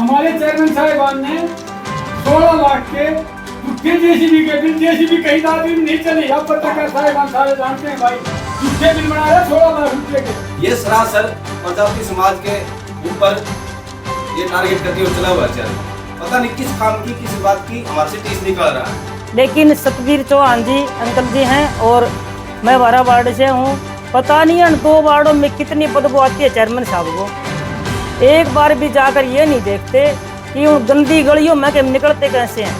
हमारे चेयरमैन साहिबान ने 16 लाख के झूठे जेसीबी के बिल, जेसीबी कहीं दादी नहीं चले। आप पत्रकार साहिबान सारे जानते हैं भाई, झूठे बिल बनाया 16 लाख रुपए के। ये सरासर प्रजापति समाज के ऊपर ये टारगेट करके वो चला हुआ है। पता नहीं किस काम की, किस बात की हमारे से टीस निकाल रहा है। लेकिन सतवीर चौहान जी अंकल जी हैं और मैं 12 वार्ड से हूँ। पता नहीं इन 2 वार्डों में कितनी बदबू आती है चेयरमैन साहब को। एक बार भी जाकर ये नहीं देखते कि उन गंदी गलियों में के निकलते कैसे हैं।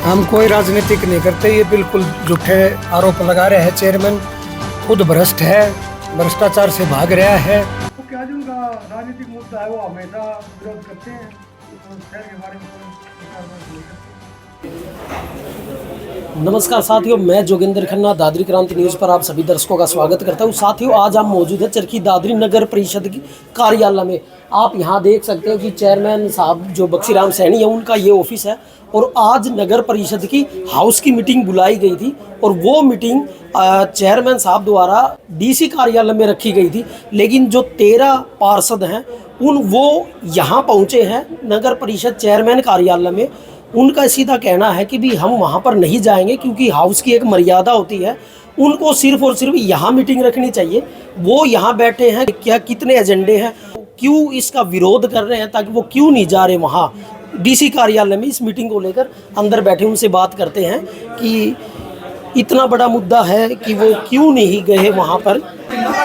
हम कोई राजनीतिक नहीं करते, ये बिल्कुल झूठे आरोप लगा रहे हैं। चेयरमैन खुद भ्रष्ट है, भ्रष्टाचार से भाग रहा है। तो क्या जो उनका राजनीतिक मुद्दा है वो हमेशा विरोध करते हैं, शहर के बारे में नमस्कार साथियों, मैं जोगिंदर खन्ना दादरी क्रांति न्यूज़ पर आप सभी दर्शकों का स्वागत करता हूं। साथियों, आज हम मौजूद है चरखी दादरी नगर परिषद की कार्यालय में। आप यहां देख सकते हो कि चेयरमैन साहब जो बक्सीराम सैनी है उनका ये ऑफिस है और आज नगर परिषद की हाउस की मीटिंग बुलाई गई थी और वो मीटिंग चेयरमैन साहब द्वारा डीसी कार्यालय में रखी गई थी। लेकिन जो 13 पार्षद हैं वो यहाँ पहुँचे हैं नगर परिषद चेयरमैन कार्यालय में। उनका सीधा कहना है कि भी हम वहाँ पर नहीं जाएंगे क्योंकि हाउस की एक मर्यादा होती है। उनको सिर्फ और सिर्फ यहाँ मीटिंग रखनी चाहिए। वो यहाँ बैठे हैं, क्या कितने एजेंडे हैं, क्यों इसका विरोध कर रहे हैं, ताकि वो क्यों नहीं जा रहे वहाँ डीसी कार्यालय में इस मीटिंग को लेकर। अंदर बैठे उनसे बात करते हैं कि इतना बड़ा मुद्दा है कि वो क्यों नहीं गए वहाँ पर।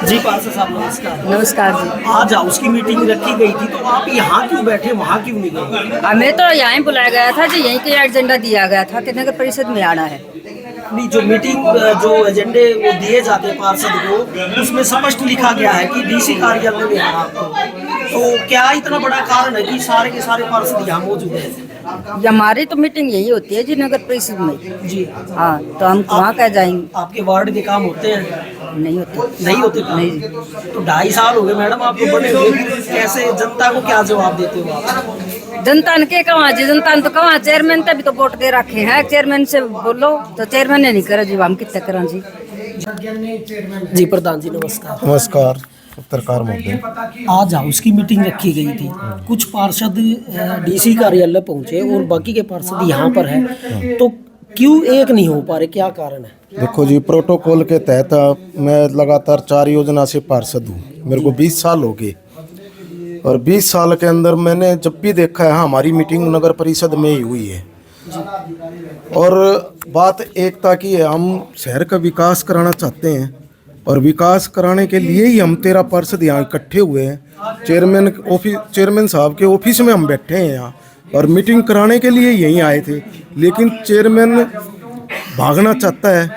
जी पार्षद साहब नमस्कार। नमस्कार जी। आज हाउस की मीटिंग रखी गई थी तो आप यहाँ क्यों बैठे, वहाँ क्यों नहीं गए? हमें तो यहाँ बुलाया गया था जी, यहीं के एजेंडा दिया गया था कि नगर परिषद में आना है। नहीं, जो मीटिंग जो एजेंडे वो दिए जाते हैं पार्षद को, उसमें स्पष्ट लिखा गया है कि डीसी कार्यालय में आना आपको। तो क्या इतना बड़ा कारण है कि सारे के सारे पार्षद यहाँ मौजूद हैं? हमारी तो मीटिंग यही होती है जी नगर परिषद में जी हाँ, तो हम वहाँ क्या जाएंगे? आपके वार्ड के काम होते हैं? नहीं होते। नहीं होते काम? नहीं। तो 2.5 साल हो गए मैडम आपको बने हुए, कैसे जनता को क्या जवाब देते हो आप? जनता ने के कहा जी, जनता ने तो कहा चेयरमैन तभी तो वोट दे रखे हैं। चेयरमैन से बोलो तो चेयरमैन ने नहीं करा जी, हम कितने करा जी। जी प्रधान जी नमस्कार। नमस्कार पत्रकार महोदय। आज हाउस की मीटिंग रखी गई थी, कुछ पार्षद डीसी कार्यालय पहुंचे और बाकी के पार्षद यहाँ पर हैं, तो क्यों एक नहीं हो पा रहे, क्या कारण है? देखो जी, प्रोटोकॉल के तहत मैं लगातार 4 योजना से पार्षद हूँ। मेरे को 20 साल हो गए और 20 साल के अंदर मैंने जब भी देखा है हमारी मीटिंग नगर परिषद में ही हुई है। और बात एकता की है, हम शहर का विकास कराना चाहते हैं और विकास कराने के लिए ही हम 13 पार्षद यहाँ इकट्ठे हुए हैं। चेयरमैन साहब के ऑफिस में हम बैठे हैं यहाँ और मीटिंग कराने के लिए यहीं आए थे। लेकिन चेयरमैन भागना चाहता है,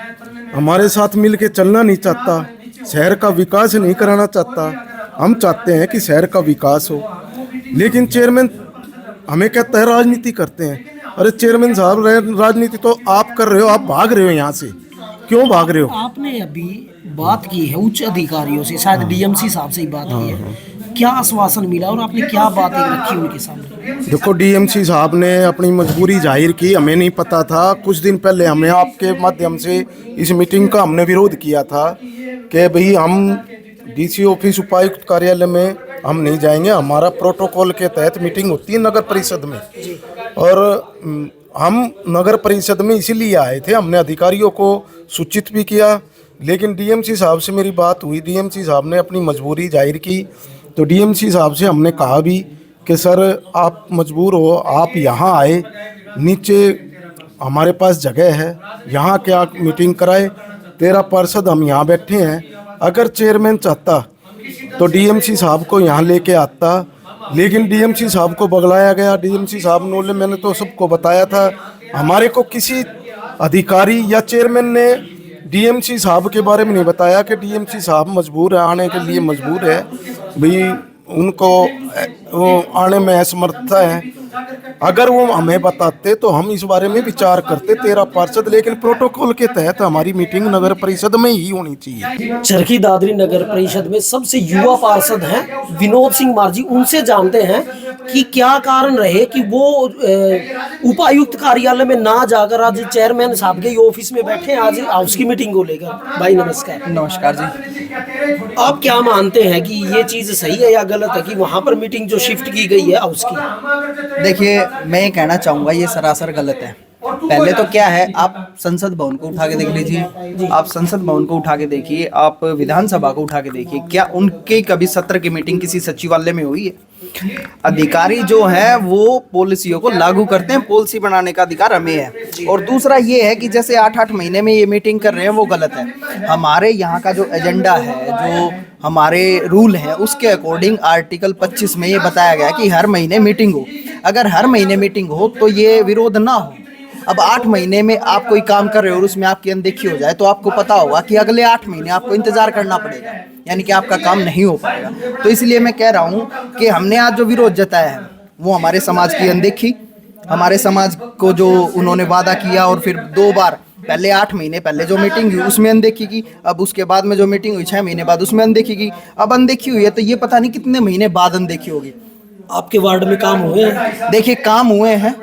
हमारे साथ मिल के चलना नहीं चाहता, शहर का विकास नहीं कराना चाहता। हम चाहते हैं कि शहर का विकास हो, लेकिन चेयरमैन हमें कहता है राजनीति करते हैं। अरे चेयरमैन साहब, राजनीति तो आप कर रहे हो, आप भाग रहे हो यहाँ से, क्यों भाग रहे हो? आपने अभी बात की है उच्च अधिकारियों से, शायद डीएमसी साहब से ही बात की है, क्या आश्वासन मिला और आपने क्या बातें रखी उनके सामने? देखो, डीएमसी साहब ने अपनी मजबूरी जाहिर की, हमें नहीं पता था। कुछ दिन पहले हमें आपके माध्यम से इस मीटिंग का हमने विरोध किया था कि भाई हम डीसी ऑफिस उपायुक्त कार्यालय में हम नहीं जाएंगे, हमारा प्रोटोकॉल के तहत मीटिंग होती है नगर परिषद में। और हम नगर परिषद में इसीलिए आए थे, हमने अधिकारियों को सूचित भी किया। लेकिन डीएमसी साहब से मेरी बात हुई, डीएमसी साहब ने अपनी मजबूरी जाहिर की। तो डीएमसी साहब से हमने कहा भी कि सर आप मजबूर हो, आप यहाँ आए, नीचे हमारे पास जगह है, यहाँ क्या मीटिंग कराए। 13 पार्षद हम यहाँ बैठे हैं, अगर चेयरमैन चाहता तो डीएमसी साहब को यहाँ लेके आता, लेकिन डीएमसी साहब को बगलाया गया। डीएमसी साहब ने, मैंने तो सबको बताया था, हमारे को किसी अधिकारी या चेयरमैन ने डीएमसी साहब के बारे में नहीं बताया कि डीएमसी साहब मजबूर है, आने के लिए मजबूर है भाई, उनको आने में असमर्थता है। अगर वो हमें बताते तो हम इस बारे में विचार करते 13 पार्षद, लेकिन प्रोटोकॉल के तहत हमारी मीटिंग नगर परिषद में ही होनी चाहिए। चरखी दादरी नगर परिषद में सबसे युवा पार्षद हैं विनोद सिंह मार्जी, उनसे जानते हैं कि क्या कारण रहे कि वो उपायुक्त कार्यालय में ना जाकर आज चेयरमैन साहब के ऑफिस में बैठे आज हाउस की मीटिंग को लेकर। भाई नमस्कार। नमस्कार जी। आप क्या मानते हैं कि ये चीज सही है या गलत है कि वहां पर मीटिंग जो शिफ्ट की गई है हाउस की? देखिए, मैं ये कहना चाहूँगा ये सरासर गलत है। पहले तो क्या है, आप संसद भवन को उठा के देख लीजिए, आप संसद भवन को उठा के देखिए, आप विधानसभा को उठा के देखिए, क्या उनके कभी सत्र की मीटिंग किसी सचिवालय में हुई है? अधिकारी जो है वो पॉलिसियों को लागू करते हैं, पॉलिसी बनाने का अधिकार हमें है। और दूसरा ये है कि जैसे 8-8 महीने में ये मीटिंग कर रहे हैं वो गलत है। हमारे यहाँ का जो एजेंडा है, जो हमारे रूल है, उसके अकॉर्डिंग आर्टिकल 25 में ये बताया गया कि हर महीने मीटिंग हो। अगर हर महीने मीटिंग हो तो ये विरोध ना हो। अब 8 महीने में आप कोई काम कर रहे हो और उसमें आपकी अनदेखी हो जाए तो आपको पता होगा कि अगले 8 महीने आपको इंतजार करना पड़ेगा, यानी कि आपका काम नहीं हो पाएगा। तो इसलिए मैं कह रहा हूँ कि हमने आज जो विरोध जताया है वो हमारे समाज की अनदेखी, हमारे समाज को जो उन्होंने वादा किया और फिर 2 बार, पहले 8 महीने पहले जो मीटिंग हुई उसमें अनदेखी की, अब उसके बाद में जो मीटिंग हुई 6 महीने बाद उसमें अनदेखी की। अब अनदेखी हुई है तो ये पता नहीं कितने महीने बाद अनदेखी होगी। आपके वार्ड में काम हुए हैं? देखिए, काम हुए हैं,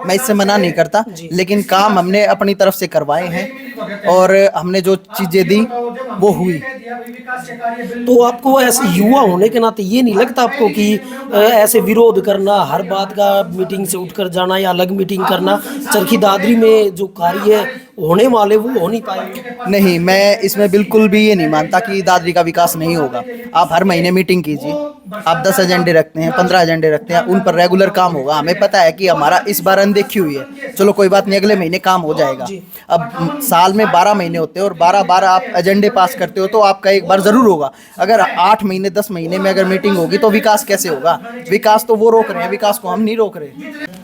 मैं इससे मना नहीं करता, लेकिन काम हमने अपनी तरफ से करवाए हैं और हमने जो चीजें दी वो हुई। तो आपको ऐसे युवा होने के नाते ये नहीं लगता आपको कि ऐसे विरोध करना, हर बात का मीटिंग से उठकर जाना या अलग मीटिंग करना, चरखी दादरी में जो कार्य होने वाले वो हो नहीं पाएंगे? नहीं, मैं इसमें बिल्कुल भी ये नहीं मानता कि दादरी का विकास नहीं होगा। आप हर महीने मीटिंग कीजिए, आप 10 एजेंडे रखते हैं, 15 एजेंडे रखते हैं, उन पर रेगुलर काम होगा। हमें पता है कि हमारा इस बार अनदेखी हुई है, चलो कोई बात नहीं, अगले महीने काम हो जाएगा। अब साल में 12 महीने होते हैं और 12 आप एजेंडे पास करते हो तो आपका एक बार जरूर होगा। अगर 8 महीने 10 महीने में अगर मीटिंग होगी तो विकास कैसे होगा? विकास तो वो रोक रहे हैं, विकास को हम नहीं रोक रहे।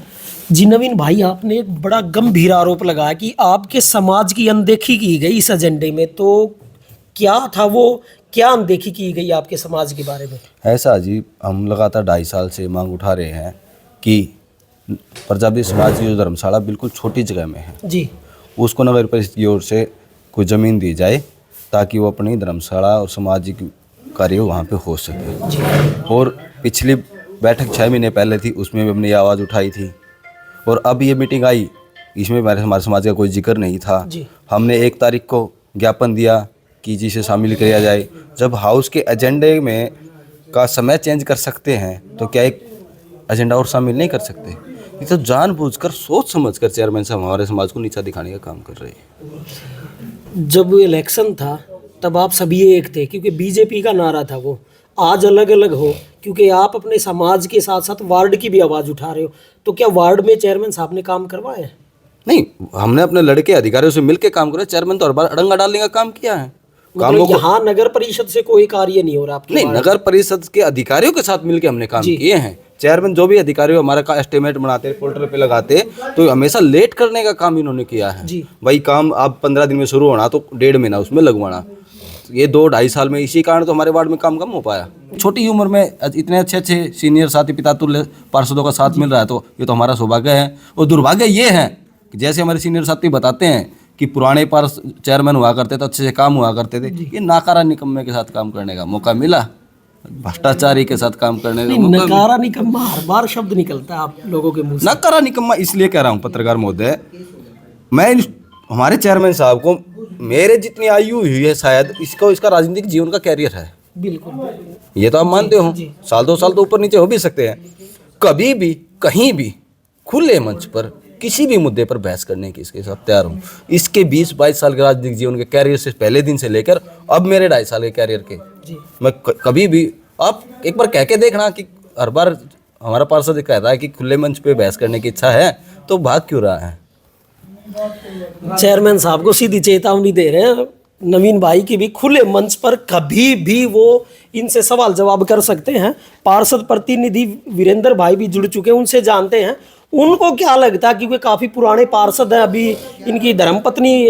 जी नवीन भाई, आपने एक बड़ा गंभीर आरोप लगाया कि आपके समाज की अनदेखी की गई इस एजेंडे में, तो क्या था वो, क्या अनदेखी की गई आपके समाज के बारे में? ऐसा जी, हम लगातार 2.5 साल से मांग उठा रहे हैं कि प्रजापति समाज की जो धर्मशाला बिल्कुल छोटी जगह में है जी, उसको नगर परिषद की ओर से कोई ज़मीन दी जाए ताकि वो अपनी धर्मशाला और सामाजिक कार्य वहाँ पे हो सके। और पिछली बैठक 6 महीने पहले थी, उसमें भी हमने ये आवाज़ उठाई थी। और अब ये मीटिंग आई, इसमें हमारे समाज का कोई जिक्र नहीं था। हमने 1 तारीख को ज्ञापन दिया कि जिसे शामिल किया जाए। जब हाउस के एजेंडे में का समय चेंज कर सकते हैं तो क्या एक एजेंडा और शामिल नहीं कर सकते? ये तो जानबूझकर, सोच समझकर चेयरमैन साहब हमारे समाज को नीचा दिखाने का काम कर रहे हैं। जब इलेक्शन था तब आप सभी एक थे, क्योंकि बीजेपी का नारा था वो। आज अलग अलग हो क्योंकि आप अपने समाज के साथ साथ वार्ड की भी आवाज़ उठा रहे हो, तो क्या वार्ड में चेयरमैन साहब ने काम करवाया है? नहीं, हमने अपने लड़के अधिकारियों से मिलकर काम करा। चेयरमैन तो हर बार अड़ंगा डालने का काम किया है। मतलब यहाँ नगर परिषद से कोई कार्य नहीं हो रहा आपके? नहीं, नगर परिषद के अधिकारियों के साथ मिलकर हमने काम किए हैं। चेयरमैन जो भी अधिकारी हमारा का एस्टिमेट बनाते, पोर्टल पे लगाते, तो हमेशा लेट करने का काम इन्होंने किया है। भाई काम अब 15 दिन में शुरू होना तो 1.5 महीना उसमें लगवाना। ये 2-2.5 साल में इसी कारण तो हमारे वार्ड में काम कम हो पाया। छोटी उम्र में इतने अच्छे सीनियर साथी पितातुल्य पार्षदों का साथ मिल रहा है तो ये तो हमारा सौभाग्य है। और दुर्भाग्य ये है कि जैसे हमारे सीनियर साथी बताते हैं कि पुराने पार्षद चेयरमैन हुआ करते थे, अच्छे से काम हुआ करते थे, ये नाकारा निकम्मे के साथ काम करने का मौका मिला, भ्रष्टाचारी के साथ काम करने का मौका। नकारा निकम्मा हर बार शब्द निकलता है आप लोगों के मुंह से। नकारा निकम्मा इसलिए कह रहा हूँ पत्रकार महोदय, मैं हमारे चेयरमैन साहब को, मेरे जितनी आयु हुई है शायद इसका राजनीतिक जीवन का कैरियर है। बिल्कुल, ये तो आप मानते हो। 1-2 साल तो ऊपर नीचे हो भी सकते हैं। कभी भी कहीं भी खुले मंच पर किसी भी मुद्दे पर बहस करने की इसके साथ तैयार हूँ। इसके 20-22 साल के राजनीतिक जीवन के कैरियर से पहले दिन से लेकर अब मेरे 2.5 साल के कैरियर के, मैं कभी भी, आप एक बार कह के देखना कि हर बार हमारा पार्षद कहता है कि खुले मंच पे बहस करने की इच्छा है, तो भाग क्यों रहा है? चेयरमैन साहब को सीधी चेतावनी दे रहे हैं नवीन भाई की भी, खुले मंच पर कभी भी वो इनसे सवाल जवाब कर सकते हैं। पार्षद प्रतिनिधि वीरेंद्र भाई भी जुड़ चुके हैं, उनसे जानते हैं उनको क्या लगता है, क्योंकि काफ़ी पुराने पार्षद हैं। अभी इनकी धर्मपत्नी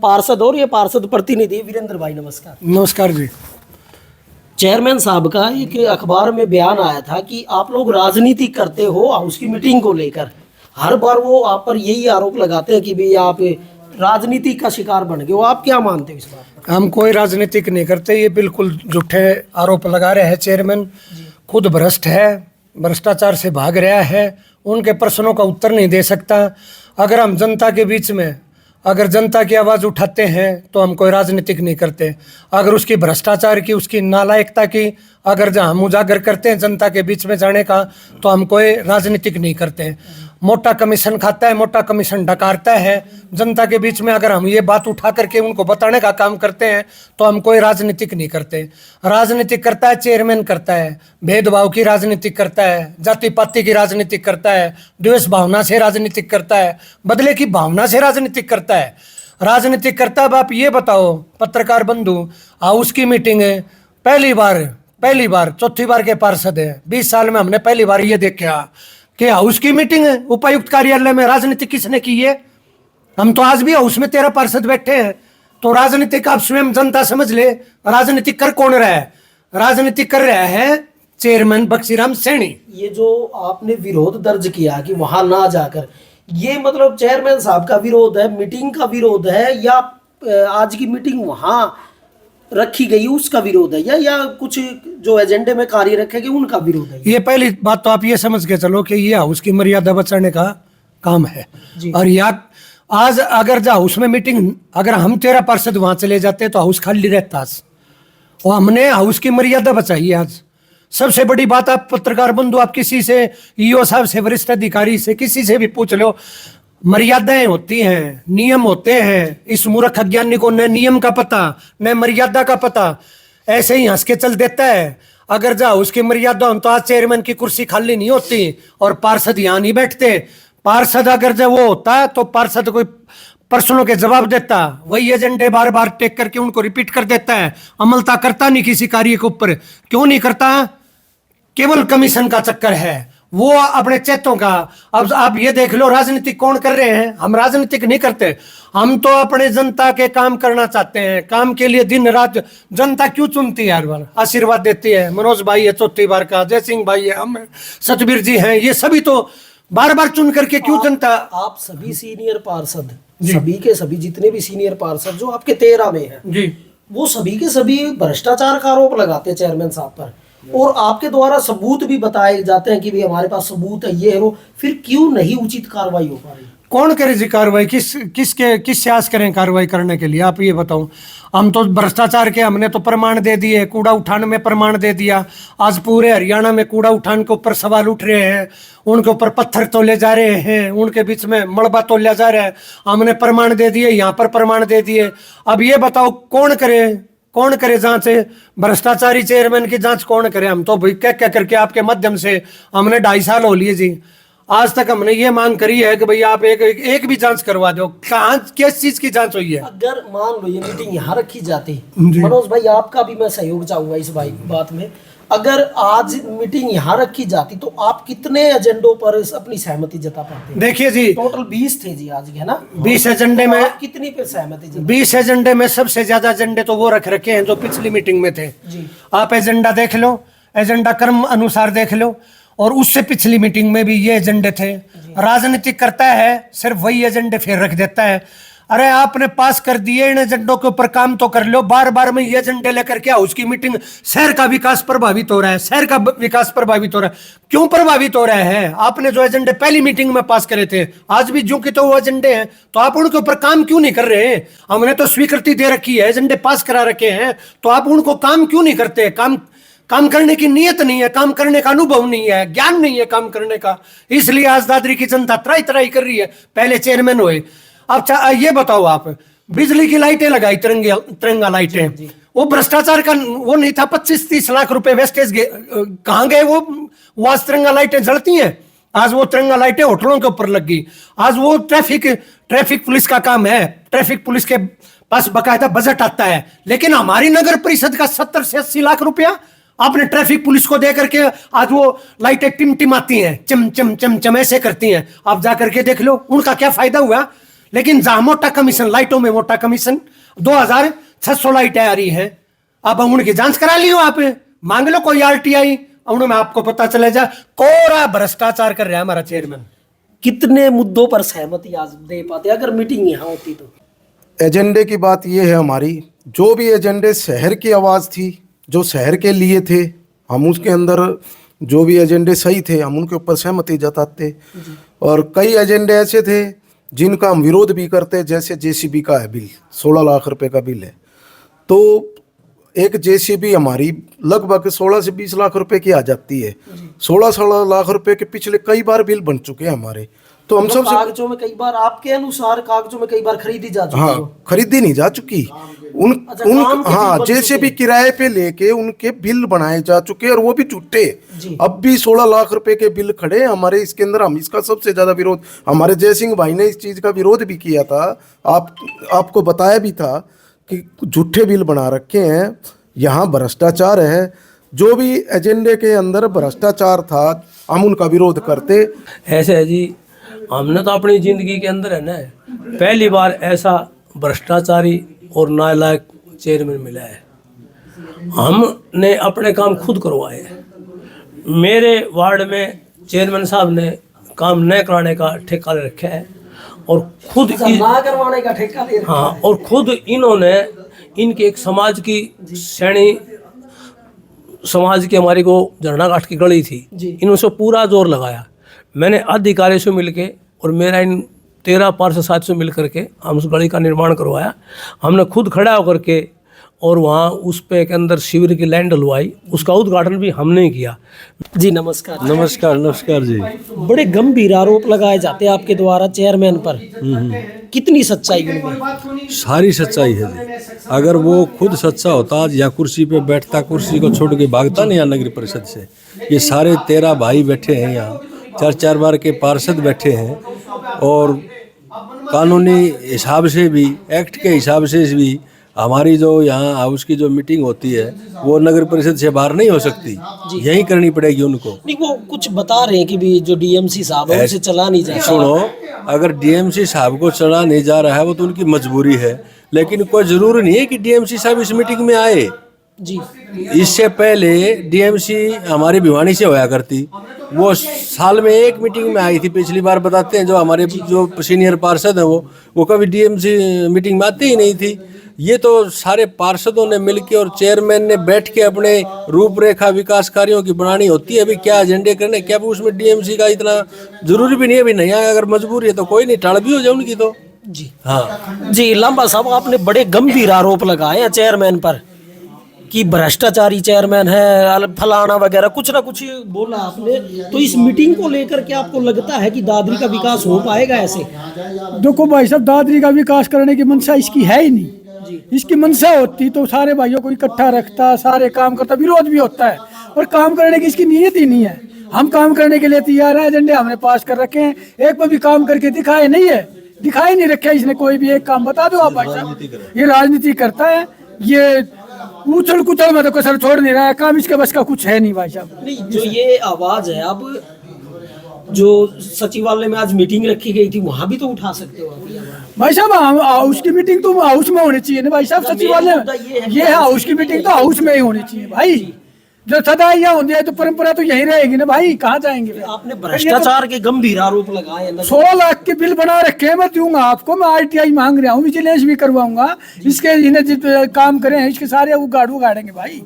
पार्षद और ये पार्षद प्रतिनिधि। वीरेंद्र भाई नमस्कार। नमस्कार जी। चेयरमैन साहब का एक अखबार में बयान आया था कि आप लोग राजनीति करते हो हाउस की मीटिंग को लेकर। हर बार वो आप पर यही आरोप लगाते हैं कि भाई आप राजनीति का शिकार बन गए हो। आप क्या मानते हो इस बात? हम कोई राजनीतिक नहीं करते, ये बिल्कुल झूठे आरोप लगा रहे हैं। चेयरमैन खुद भ्रष्ट है, भ्रष्टाचार से भाग रहा है, उनके प्रश्नों का उत्तर नहीं दे सकता। अगर हम जनता के बीच में अगर जनता की आवाज़ उठाते हैं तो हम कोई राजनीतिक नहीं करते। अगर उसकी भ्रष्टाचार की, उसकी नालायकता की अगर जहाँ हम उजागर करते हैं जनता के बीच में जाने का, तो हम कोई राजनीतिक नहीं करते। मोटा कमीशन खाता है, मोटा कमीशन डकारता है, जनता के बीच में अगर हम ये बात उठा करके उनको बताने का काम करते हैं तो हम कोई राजनीतिक नहीं करते। राजनीतिक करता है चेयरमैन, करता है भेदभाव की राजनीतिक करता है, जाति पाति की राजनीतिक करता है, द्वेष भावना से राजनीतिक करता है, बदले की भावना से राजनीतिक करता है, राजनीतिक करता है। अब आप ये बताओ पत्रकार बंधु, हाउस की मीटिंग है, पहली बार चौथी बार के पार्षद है, 20 साल में हमने पहली बार ये देखा कि हाउस की मीटिंग है उपायुक्त कार्यालय में, राजनीति किसने की है? हम तो आज भी हाउस में 13 पार्षद बैठे हैं। तो राजनीतिक आप स्वयं जनता समझ ले, राजनीतिक कर कौन रहा है? राजनीतिक कर रहा है चेयरमैन बक्सीराम सैनी। ये जो आपने विरोध दर्ज किया कि वहां ना जाकर, ये मतलब चेयरमैन साहब का विरोध है, मीटिंग का विरोध है, या आज की मीटिंग वहां रखी गई उसका विरोध है, या कुछ जो एजेंडे में कार्य रखे गए उनका विरोध है? ये पहली बात तो आप ये समझ के चलो कि ये हाउस की मर्यादा बचाने का काम है। और या आज अगर जो हाउस में मीटिंग, अगर हम 13 पार्षद वहां चले जाते तो हाउस खाली रहता। और हमने हाउस की मर्यादा बचाई आज। सबसे बड़ी बात, आप पत्रकार बंधु, आप किसी से, ईओ साहब से, वरिष्ठ अधिकारी से, किसी से भी पूछ लो, मर्यादाएं होती हैं, नियम होते हैं। इस मूर्ख अज्ञानी को न नियम का पता न मर्यादा का पता, ऐसे ही हंस के चल देता है। अगर जाओ उसकी मर्यादा हो तो आज चेयरमैन की कुर्सी खाली नहीं होती और पार्षद यहाँ नहीं बैठते। पार्षद अगर जब वो होता तो पार्षद कोई प्रश्नों के जवाब देता, वही एजेंडे बार बार टेक करके उनको रिपीट कर देता है, अमलता करता नहीं किसी कार्य के ऊपर। क्यों नहीं करता? केवल कमीशन का चक्कर है, वो अपने चेतों का। अब आप ये देख लो राजनीतिक कौन कर रहे हैं? हम राजनीतिक नहीं करते, हम तो अपने जनता के काम करना चाहते हैं। काम के लिए दिन रात जनता क्यों चुनती है? हर बार आशीर्वाद देती है। मनोज भाई है चौथी बार का, जय सिंह भाई है, हम सतबीर जी हैं, ये सभी तो बार बार चुन करके क्यों जनता। आप सभी सीनियर पार्षद, सभी के सभी जितने भी सीनियर पार्षद जो आपके 13 में हैं जी, वो सभी के सभी भ्रष्टाचार का आरोप लगाते हैं चेयरमैन साहब पर, और आपके द्वारा सबूत भी बताए जाते हैं कि भाई हमारे पास सबूत है, ये है वो। फिर क्यों नहीं उचित कार्रवाई हो पा रही? कौन करे जी कार्रवाई? किससे आस करें कार्रवाई करने के लिए? आप ये बताओ। हम तो भ्रष्टाचार के हमने तो प्रमाण दे दिए, कूड़ा उठान में प्रमाण दे दिया। आज पूरे हरियाणा में कूड़ा उठान के ऊपर सवाल उठ रहे हैं, उनके ऊपर पत्थर तोले जा रहे हैं, उनके बीच में मलबा तोला जा रहा है। हमने प्रमाण दे दिए, यहाँ पर प्रमाण दे दिए। अब ये बताओ कौन करे जांच? भ्रष्टाचारी चेयरमैन की जांच कौन करे? हम तो भाई क्या करके आपके माध्यम से हमने 2.5 साल हो लिए जी, आज तक हमने ये मांग करी है कि भाई आप एक भी जांच करवा दो। कहाँ किस चीज की जांच हुई है? अगर मान लो ये मीटिंग यहाँ रखी जाती, मनोज भाई आपका भी मैं सहयोग चाहूंगा इस बात में, अगर आज मीटिंग यहाँ रखी जाती तो आप कितने एजेंडों पर अपनी सहमति जता पाते? देखिए जी, टोटल 20 थे जी आज, है ना? 20 एजेंडे में आप कितनी पे सहमति जता? 20 एजेंडे में सबसे ज्यादा एजेंडे तो वो रख रखे हैं जो पिछली मीटिंग में थे जी। आप एजेंडा देख लो, एजेंडा क्रम अनुसार देख लो, और उससे पिछली मीटिंग में भी ये एजेंडे थे। राजनीतिक करता है, सिर्फ वही एजेंडे फिर रख देता है। अरे आपने पास कर दिए, इन एजेंडों के ऊपर काम तो कर लो। बार बार में ये एजेंडे लेकर के उसकी मीटिंग, शहर का विकास प्रभावित हो रहा है, शहर का विकास प्रभावित हो रहा है। क्यों प्रभावित हो रहा है? आपने जो एजेंडे पहली मीटिंग में पास करे थे, आज भी जो कि तो वो एजेंडे हैं, तो आप उनके ऊपर काम क्यों नहीं कर रहे? हमने तो स्वीकृति दे रखी है, एजेंडे पास करा रखे हैं, तो आप उनको काम क्यों नहीं करते? काम करने की नीयत नहीं है, काम करने का अनुभव नहीं है, ज्ञान नहीं है काम करने का। इसलिए आज दादरी की जनता त्राई कर रही है। पहले चेयरमैन हुए, अब ये बताओ आप, बिजली की लाइटें लगाई, तिरंगा लाइटें, वो भ्रष्टाचार का वो नहीं था? 25-30 लाख रुपए वेस्टेज कहाँ गए? वो आज तिरंगा लाइटें जलती हैं। आज वो तिरंगा लाइटें होटलों के ऊपर लग गई। आज वो ट्रैफिक पुलिस का काम है, ट्रैफिक पुलिस के पास बकायदा बजट आता है। लेकिन हमारी नगर परिषद का 70 से 80 लाख रुपया आपने ट्रैफिक पुलिस को दे करके आज वो लाइटें टिमटिमाती हैं, चम चम चम चम ऐसे करती हैं। आप जा करके देख लो उनका क्या फायदा हुआ। लेकिन जहां मोटा कमीशन, लाइटों में मोटा कमीशन, 2600 लाइटें आ रही हैं, अब उनकी जांच करा लियो, आप मांग लो कोई RTI, उनमें आपको पता चले जाए कोरा भ्रष्टाचार कर रहा है हमारा चेयरमैन। कितने मुद्दों पर सहमति आज दे पाते अगर मीटिंग यहाँ होती तो? एजेंडे की बात ये है हमारी, जो भी एजेंडे शहर की आवाज़ थी, जो शहर के लिए थे, हम उसके अंदर जो भी एजेंडे सही थे हम उनके ऊपर सहमति जताते, और कई एजेंडे ऐसे थे जिनका हम विरोध भी करते, जैसे जेसीबी का है बिल, 16 लाख रुपए का बिल है। तो एक जेसीबी हमारी लगभग 16 से 20 लाख रुपए की आ जाती है। 16 लाख रुपए के पिछले कई बार बिल बन चुके हैं हमारे। तो हम सबसे कागजों में कई बार आपके अनुसार कागजों में कई बार खरीदी जा चुकी है। हाँ, खरीदी नहीं जा चुकी हाँ, जैसे भी किराए पे लेके उनके बिल बनाए जा चुके, और वो भी झूठे। अब भी 16 लाख रुपए के बिल खड़े हमारे इसके अंदर। हम इसका सबसे ज्यादा विरोध, हमारे जय सिंह भाई ने इस चीज का विरोध भी किया था, आपको बताया भी था कि झूठे बिल बना रखे हैं, यहाँ भ्रष्टाचार है। जो भी एजेंडे के अंदर भ्रष्टाचार था हम उनका विरोध करते। ऐसे है जी, हमने तो अपनी ज़िंदगी के अंदर है ना पहली बार ऐसा भ्रष्टाचारी और नालायक चेयरमैन मिला है। हमने अपने काम खुद करवाए। मेरे वार्ड में चेयरमैन साहब ने काम न कराने का ठेका ले रखा है, और खुद ना करवाने का ठेका ले रखा है। हाँ, और खुद इन्होंने इनके एक समाज की श्रेणी, समाज की हमारी को झरना घाट की गली थी, इन्होंने पूरा जोर लगाया। मैंने अधिकारियों से मिलके और मेरा इन 13 पार्षद साथियों से मिल करके हम उस गली का निर्माण करवाया। हमने खुद खड़ा होकर के और वहाँ उस पे के अंदर शिविर की लाइन डलवाई, उसका उद्घाटन भी हमने ही किया। जी नमस्कार। नमस्कार। नमस्कार जी। बड़े गंभीर आरोप लगाए जाते हैं आपके द्वारा चेयरमैन पर, कितनी सच्चाई उनमें? सारी सच्चाई है जी। अगर वो खुद सच्चा होता या कुर्सी पे बैठता, कुर्सी को छोड़ के भागता नहीं यहाँ नगर परिषद से। ये सारे 13 भाई बैठे हैं यहाँ, 4-4 बार के पार्षद बैठे हैं, और कानूनी हिसाब से भी, एक्ट के हिसाब से भी हमारी जो यहाँ हाउस की जो मीटिंग होती है वो नगर परिषद से बाहर नहीं हो सकती, यही करनी पड़ेगी उनको। नहीं, वो कुछ बता रहे हैं कि भी जो डीएमसी साहब है उसे चला नहीं जा रहा। सुनो, अगर डीएमसी साहब को चला नहीं जा रहा है वो तो उनकी मजबूरी है, लेकिन कोई जरूरी नहीं है कि डीएमसी साहब इस मीटिंग में आए जी। इससे पहले डीएमसी हमारी भिवानी से होया करती, वो साल में एक मीटिंग में आई थी। पिछली बार बताते हैं जो हमारे जो सीनियर पार्षद हैं वो कभी डीएमसी मीटिंग में आती ही नहीं थी। ये तो सारे पार्षदों ने मिलके और चेयरमैन ने बैठ के अपने रूपरेखा विकास कार्यों की बनानी होती है। अभी क्या एजेंडे करने, क्या उसमें डीएमसी का इतना जरूरी भी नहीं है। अभी नहीं आया, अगर मजबूरी है तो कोई नहीं, टाल भी हो जाए उनकी तो। जी हाँ जी। लांबा साहब, आपने बड़े गंभीर आरोप लगाए हैं चेयरमैन पर कि भ्रष्टाचारी चेयरमैन है, फलाना वगैरह कुछ ना कुछ बोला आपने। तो इस मीटिंग को लेकर के आपको लगता है कि दादरी का विकास हो पाएगा ऐसे? देखो भाई साहब, दादरी का विकास करने की मंशा इसकी है ही नहीं। इसकी मंशा होती तो सारे भाइयों को इकट्ठा रखता, सारे काम करता। विरोध भी होता है और काम करने की इसकी नीयत ही नहीं है। हम काम करने के लिए तैयार है, एजेंडे हमने पास कर रखे हैं, एक पर भी काम करके दिखाए नहीं है, दिखाई नहीं रखा इसने कोई भी एक काम। बता दो आप भाई साहब, ये राजनीति करता है, ये उछल कुचल में तो कसर छोड़ नहीं रहा है। काम इसके बस का कुछ है नहीं भाई साहब। नहीं, जो ये आवाज है, अब जो सचिवालय में आज मीटिंग रखी गई थी वहां भी तो उठा सकते हो आप भाई साहब। हाउस की मीटिंग तो हाउस में होनी चाहिए ना भाई साहब। सचिवालय में ये हाउस की मीटिंग तो हाउस में ही होनी चाहिए भाई। जो सदा यहाँ होती है तो परंपरा तो यही रहेगी ना भाई, कहाँ जाएंगे फिर? आपने भ्रष्टाचार के गंभीर आरोप लगाए हैं। 16 लाख के बिल बना रखे हैं, मैं दूंगा आपको। मैं आरटीआई मांग रहा हूँ, विजिलेंस भी करवाऊंगा। इसके इन्हें जितने काम करें इसके सारे उगाड़ेंगे भाई।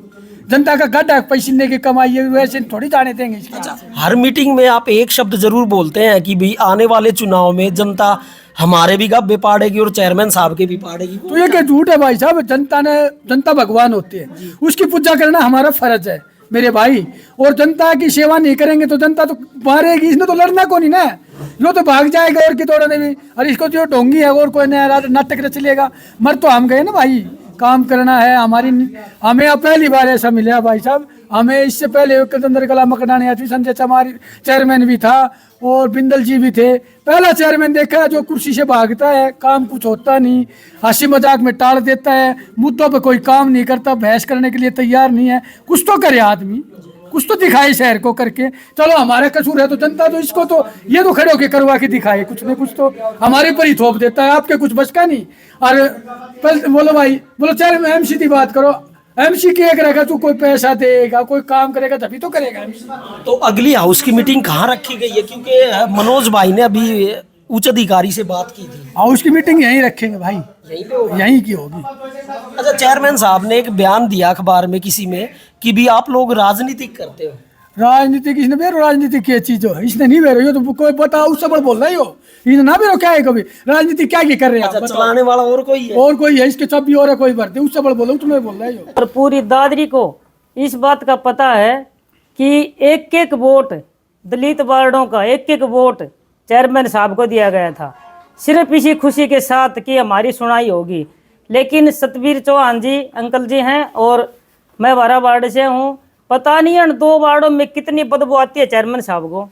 जनता का गड्ढा पैसे की कमाई है, वैसे थोड़ी जाने देंगे इसके। हर मीटिंग में आप एक शब्द जरूर बोलते हैं कि भाई आने वाले चुनाव में जनता हमारे भी गब्बे पाड़ेगी और चेयरमैन साहब के भी पाड़ेगी। तो ये क्या झूठ है भाई साहब? जनता भगवान होती है, उसकी पूजा करना हमारा फर्ज है मेरे भाई। और जनता की सेवा नहीं करेंगे तो जनता तो मारेगी। इसने तो लड़ना को नहीं ना, यो तो भाग जाएगा और की दौड़ने में। और इसको जो ढोंगी है और कोई नया नाटक चलेगा। मर तो हम गए ना भाई, काम करना है हमारी। हमें अब पहली बार ऐसा मिला भाई साहब। हमें इससे पहले चंद्रकला मकड़ानी आती, संजय चमारी चेयरमैन भी था और बिंदल जी भी थे। पहला चेयरमैन देखा जो कुर्सी से भागता है, काम कुछ होता नहीं, हंसी मजाक में टाल देता है, मुद्दों पे कोई काम नहीं करता, बहस करने के लिए तैयार नहीं है। कुछ तो करे आदमी, कुछ तो दिखाए शहर को करके। चलो हमारा कसूर है तो जनता तो इसको तो ये तो खड़े होके करवा के दिखाए, कुछ न कुछ तो हमारे पर ही थोप देता है। आपके कुछ बच का नहीं। और बोलो भाई, बोलो चेयरमैन एमसी की बात करो। एमसी की एक रहेगा तो कोई पैसा देगा, कोई काम करेगा तभी तो करेगा एमसी। तो अगली हाउस की मीटिंग कहाँ रखी गई है? क्योंकि मनोज भाई ने अभी उच्च अधिकारी से बात की थी। हाउस की मीटिंग यहीं रखेंगे भाई, यहीं की होगी। अच्छा, चेयरमैन साहब ने एक बयान दिया अखबार में किसी में कि भी आप लोग राजनीतिक करते हो। राजनीति इसने बेरो राजनीति क्या चीज हो इसने नहीं बेरो, ये तो कोई पता उससे बड़ बोल रहा है यो इसने ना बेरो क्या है कभी राजनीति क्या की कर रहे हैं आप अच्छा, बताओ। चलाने वाला और कोई है? और कोई है इसके छवि और है कोई भरते उससे बड़ बोल रहा हूँ तुम्हें बोल रहा है यो। और पूरी दादरी को इस बात का पता है कि एक एक वोट दलित वार्डों का एक एक वोट चेयरमैन साहब को दिया गया था, सिर्फ इसी खुशी के साथ कि हमारी सुनाई होगी। लेकिन सतवीर चौहान जी अंकल जी हैं और मैं 12 वार्ड से हूँ, पता नहीं इन 2 वार्डों में कितनी बदबू आती है चेयरमैन साहब को।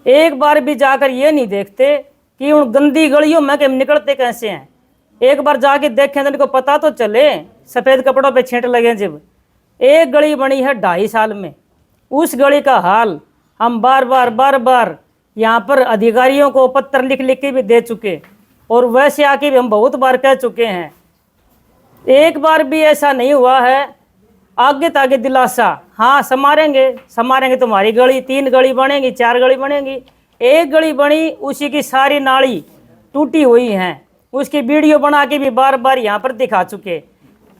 एक बार भी जाकर ये नहीं देखते कि उन गंदी गलियों में कि हम निकलते कैसे हैं। एक बार जाके देखें तो इनको पता तो चले, सफ़ेद कपड़ों पे छींट लगे। जब एक गली बनी है 2.5 साल में, उस गली का हाल हम बार बार यहाँ पर अधिकारियों को पत्र लिख लिख के भी दे चुके और वैसे आके भी हम बहुत बार कह चुके हैं। एक बार भी ऐसा नहीं हुआ है। आगे तागे दिलासा, हाँ समारेंगे तुम्हारी गली, 3 गली बनेगी, 4 गली बनेगी। एक गली बनी उसी की सारी नाली टूटी हुई हैं, उसकी वीडियो बना के भी बार बार यहाँ पर दिखा चुके,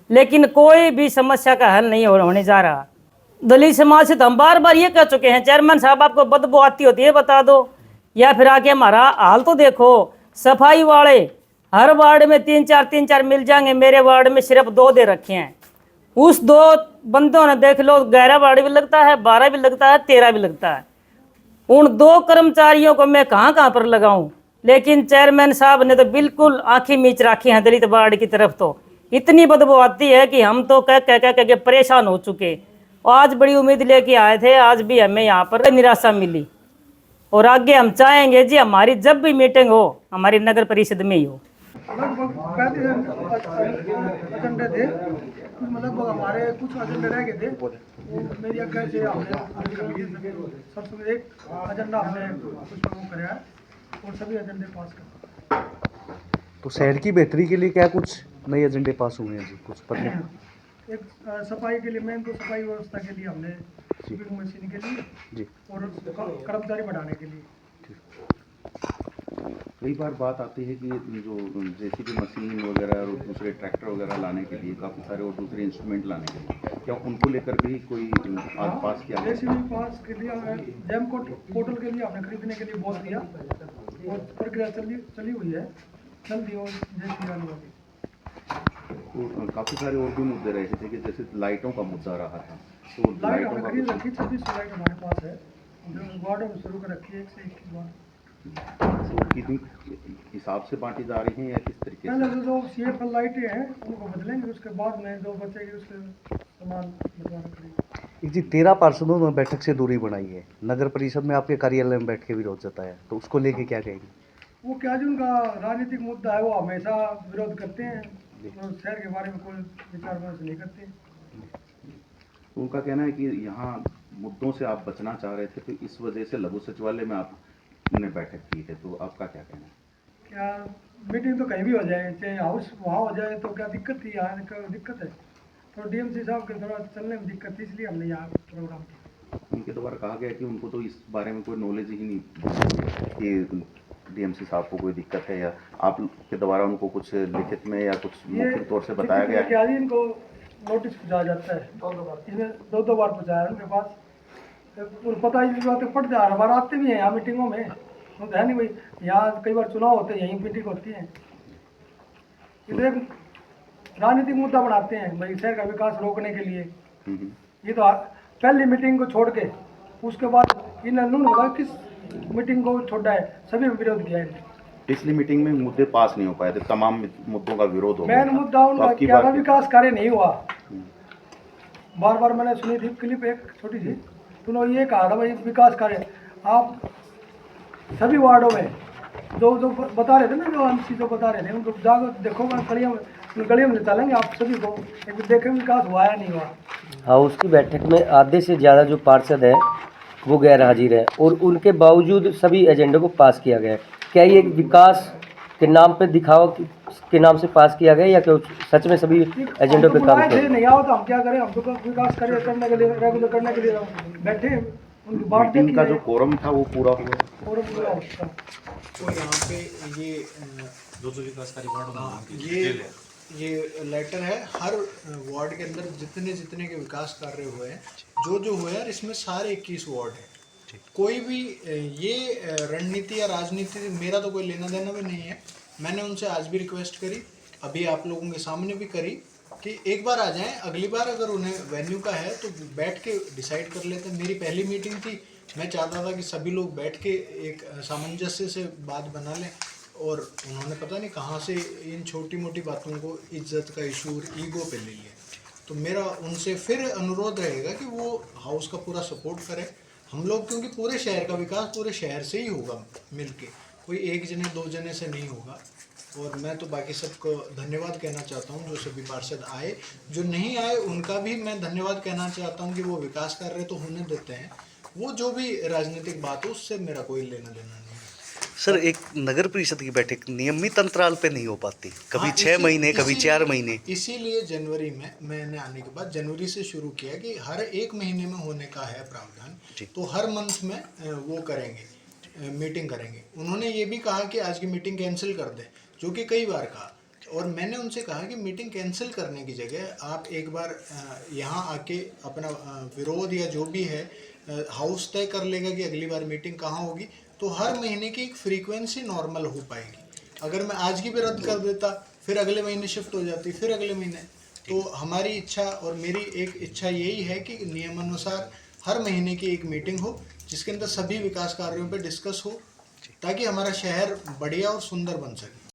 लेकिन कोई भी समस्या का हल नहीं होने जा रहा। दलित समाज से तो हम बार बार ये कह चुके हैं, चेयरमैन साहब आपको बदबू आती होती है बता दो, या फिर आके हमारा हाल तो देखो। सफाई वाले हर वार्ड में 3-4 मिल जाएंगे, मेरे वार्ड में सिर्फ 2 दे रखे हैं। उस 2 बंदों ने देख लो 11 वार्ड भी लगता है, 12 भी लगता है, 13 भी लगता है। उन 2 कर्मचारियों को मैं कहाँ पर लगाऊं? लेकिन चेयरमैन साहब ने तो बिल्कुल आंखें मीच रखी हैं दलित वार्ड की तरफ। तो इतनी बदबू आती है कि हम तो कह के परेशान हो चुके। आज बड़ी उम्मीद लेके आए थे, आज भी हमें यहाँ पर निराशा मिली। और आगे हम चाहेंगे जी हमारी जब भी मीटिंग हो हमारी नगर परिषद में ही हो। लगभग 35 एजेंडे थे, लगभग हमारे कुछ एजेंडे रह गए थे। वो मेरी आज्ञा से हमने सबसे एक एजेंडा हमने कुछ वो कराया है और सभी एजेंडे पास कर। तो शहर की बेहतरी के लिए क्या कुछ नए एजेंडे पास हुए हैं जी? कुछ पता एक सफाई के लिए, मेन तो सफाई व्यवस्था के लिए हमने स्वीपिंग मशीन के लिए जी और कर्मचारी बढ़ाने के लिए। कई बार बात आती है कि जो जेसीबी मशीन वगैरह और दूसरे ट्रैक्टर वगैरह लाने के लिए, काफ़ी सारे और दूसरे इंस्ट्रूमेंट लाने के लिए, क्या उनको लेकर भी कोई आज पास किया? जेसीबी पास के लिए जैम पोर्टल के लिए हमने खरीदने के लिए बोल दिया और प्रक्रिया चली हुई है, जल्दी और जेसीबी आने वाली। तो काफ़ी सारे और भी मुद्दे रहे थे कि जैसे लाइटों का मुद्दा रहा था, तो लाइट हमने खरीद रखी, 26 लाइट हमारे पास है जो वार्डों में शुरू कर रखी है, 1 से 21 वार्ड। तो कितनी हिसाब से बांटी जा रही हैं या किस तरीके से? पहले जो CFL लाइटें हैं उनको बदलेंगे, उसके बाद में जो बचेगी उसके सामान बदलवाना पड़ेगा। जी 13 पार्षदों ने बैठक से दूरी बनाई है, नगर परिषद में आपके कार्यालय में बैठ के विरोध जताया, तो उसको लेके क्या कहेंगे? वो क्या जी उनका राजनीतिक मुद्दा है, वो हमेशा विरोध करते हैं और शहर के बारे में कोई विचार विमर्श नहीं करते। उनका कहना है कि यहाँ मुद्दों से आप बचना चाह रहे थे, तो इस वजह से लघु सचिवालय में आपने बैठक की है, तो आपका क्या कहना है? क्या मीटिंग तो कहीं भी हो जाए, चाहे हाउस वहाँ हो जाए तो क्या दिक्कत थी? यहाँ दिक्कत है तो DMC साहब के थोड़ा चलने में दिक्कत थी, इसलिए हमने यहाँ प्रोग्राम किया। उनके द्वारा कहा गया कि उनको तो इस बारे में कोई नॉलेज ही नहीं कि DMC साहब को कोई दिक्कत है, या आपके द्वारा उनको कुछ लिखित में या कुछ मौखिक तौर से बताया गया? क्या जी इनको नोटिस पहुँचाया जाता है, इसमें 2 बार पहुँचाया उनके पास, तो पता ही इस बात पड़ जाए। हर बार आते भी हैं यहाँ मीटिंगों में, तो है नहीं भाई, यहाँ कई बार चुनाव होते हैं, यहीं मीटिंग होती है। इधर एक राजनीतिक मुद्दा बनाते हैं भाई शहर का विकास रोकने के लिए। ये तो पहली मीटिंग को छोड़ के उसके बाद इन्होंने बोला किस मीटिंग को छोड़ा है, सभी विरोध किया है। पिछली मीटिंग में मुद्दे पास नहीं हो पाए थे, तमाम मुद्दों का विरोध हो गया मेन मुद्दा उनका क्या था, विकास कार्य नहीं हुआ। बार बार मैंने सुनी थी क्लिप एक छोटी सी, तो उन्होंने ये कहा था भाई विकास कार्य आप सभी वार्डों में जो बता रहे थे ना, जो MC जो बता रहे थे उनको जाकर देखो, गलियों में चलेंगे आप सभी को एक देखें विकास हुआ या नहीं हुआ। हाउस की बैठक में आधे से ज़्यादा जो पार्षद हैं वो गैर हाजिर है और उनके बावजूद सभी एजेंडों को पास किया गया है। क्या ये विकास के नाम पे दिखावा के नाम से पास किया गया या क्या सच में सभी एजेंडों पे काम कर? नहीं आओ तो हम क्या करें, हम तो विकास कार्य करने के लिए रेगुलर करने के लिए बैठे। उनकी बात मीटिंग का जो कोरम था वो पूरा हुआ, तो यहाँ पे ये जो विकास कार्य ये लेटर है हर वार्ड के अंदर जितने जितने के विकास कार्य हुए हैं, जो हुए हैं, इसमें सारे 21 वार्ड हैं। कोई भी ये रणनीति या राजनीति मेरा तो कोई लेना देना भी नहीं है। मैंने उनसे आज भी रिक्वेस्ट करी, अभी आप लोगों के सामने भी करी कि एक बार आ जाएं, अगली बार अगर उन्हें वेन्यू का है तो बैठ के डिसाइड कर लेते हैं। मेरी पहली मीटिंग थी, मैं चाहता था कि सभी लोग बैठ के एक सामंजस्य से बात बना लें, और उन्होंने पता नहीं कहाँ से इन छोटी मोटी बातों को इज्जत का इशू, ईगो पे ले लिया। तो मेरा उनसे फिर अनुरोध रहेगा कि वो हाउस का पूरा सपोर्ट करें हम लोग, क्योंकि पूरे शहर का विकास पूरे शहर से ही होगा मिलके, कोई एक जने दो जने से नहीं होगा। और मैं तो बाकी सबको धन्यवाद कहना चाहता हूँ, जो सभी पार्षद आए, जो नहीं आए उनका भी मैं धन्यवाद कहना चाहता हूँ कि वो विकास कार्य तो होने देते हैं, वो जो भी राजनीतिक बात हो उससे मेरा कोई लेना देना नहीं है। सर, एक नगर परिषद की बैठक नियमित अंतराल पे नहीं हो पाती, कभी हाँ, 6 महीने, कभी 4 महीने। इसीलिए जनवरी में मैंने आने के बाद जनवरी से शुरू किया कि हर एक महीने में होने का है प्रावधान, तो हर मंथ में वो करेंगे, मीटिंग करेंगे। उन्होंने ये भी कहा कि आज की मीटिंग कैंसिल कर दें, जो कि कई बार कहा, और मैंने उनसे कहा कि मीटिंग कैंसिल करने की जगह आप एक बार यहाँ आके अपना विरोध या जो भी है हाउस तय कर लेगा कि अगली बार मीटिंग कहाँ होगी, तो हर महीने की एक फ्रीक्वेंसी नॉर्मल हो पाएगी। अगर मैं आज की भी रद्द कर देता, फिर अगले महीने शिफ्ट हो जाती, फिर अगले महीने, तो हमारी इच्छा और मेरी एक इच्छा यही है कि नियमानुसार हर महीने की एक मीटिंग हो, जिसके अंदर सभी विकास कार्यों पर डिस्कस हो, ताकि हमारा शहर बढ़िया और सुंदर बन सके।